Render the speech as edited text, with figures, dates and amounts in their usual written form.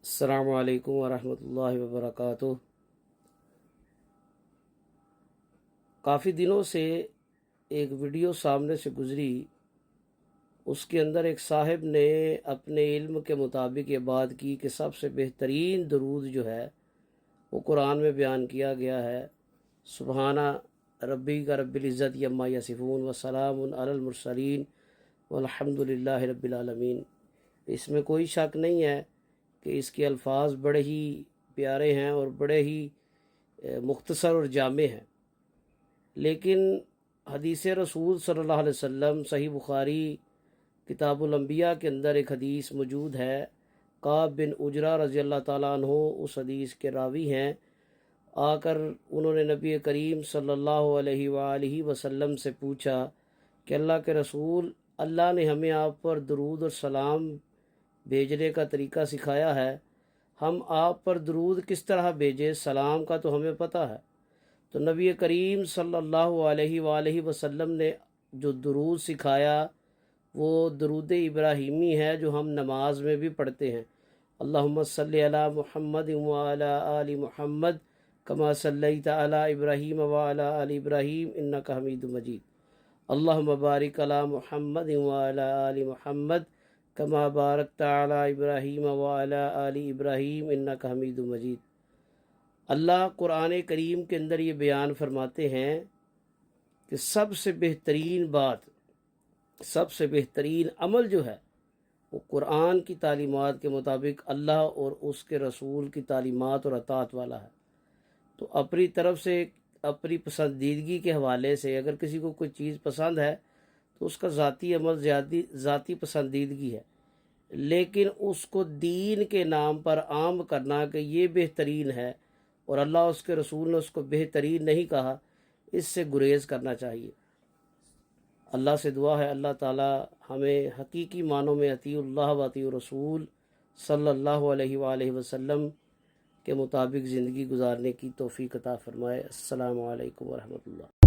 السلام علیکم ورحمۃ اللہ وبرکاتہ۔ کافی دنوں سے ایک ویڈیو سامنے سے گزری، اس کے اندر ایک صاحب نے اپنے علم کے مطابق یہ بات کی کہ سب سے بہترین درود جو ہے وہ قرآن میں بیان کیا گیا ہے، سبحانہ ربی کا رب العزت یما یصفون وسلام علی المرسلین والحمد للہ رب العالمین۔ اس میں کوئی شک نہیں ہے کہ اس کے الفاظ بڑے ہی پیارے ہیں اور بڑے ہی مختصر اور جامع ہیں، لیکن حدیث رسول صلی اللہ علیہ وسلم صحیح بخاری کتاب الانبیاء کے اندر ایک حدیث موجود ہے۔ کعب بن عجرہ رضی اللہ تعالیٰ عنہ اس حدیث کے راوی ہیں۔ آ کر انہوں نے نبی کریم صلی اللہ علیہ وآلہ وسلم سے پوچھا کہ اللہ کے رسول، اللہ نے ہمیں آپ پر درود اور سلام بھیجنے کا طریقہ سکھایا ہے، ہم آپ پر درود کس طرح بھیجیں؟ سلام کا تو ہمیں پتہ ہے۔ تو نبی کریم صلی اللہ علیہ وآلہ وسلم نے جو درود سکھایا وہ درود ابراہیمی ہے، جو ہم نماز میں بھی پڑھتے ہیں۔ اللہم صلی علی محمد وعلی آل محمد کما صلیت علی ابراہیم وعلی آل ابراہیم انک حمید مجید۔ اللہم بارک علی محمد وعلی آل محمد کما بارکت علی ابراہیم وعلی آل ابراہیم انک حمید مجید۔ اللہ قرآن کریم کے اندر یہ بیان فرماتے ہیں کہ سب سے بہترین بات، سب سے بہترین عمل جو ہے وہ قرآن کی تعلیمات کے مطابق اللہ اور اس کے رسول کی تعلیمات اور اطاعت والا ہے۔ تو اپنی طرف سے اپنی پسندیدگی کے حوالے سے اگر کسی کو کوئی چیز پسند ہے تو اس کا ذاتی عمل ذاتی پسندیدگی ہے، لیکن اس کو دین کے نام پر عام کرنا کہ یہ بہترین ہے اور اللہ اس کے رسول نے اس کو بہترین نہیں کہا، اس سے گریز کرنا چاہیے۔ اللہ سے دعا ہے اللہ تعالی ہمیں حقیقی معنوں میں اطیع اللہ و اطیع رسول صلی اللہ علیہ وآلہ وسلم کے مطابق زندگی گزارنے کی توفیق عطا فرمائے۔ السلام علیکم ورحمۃ اللہ۔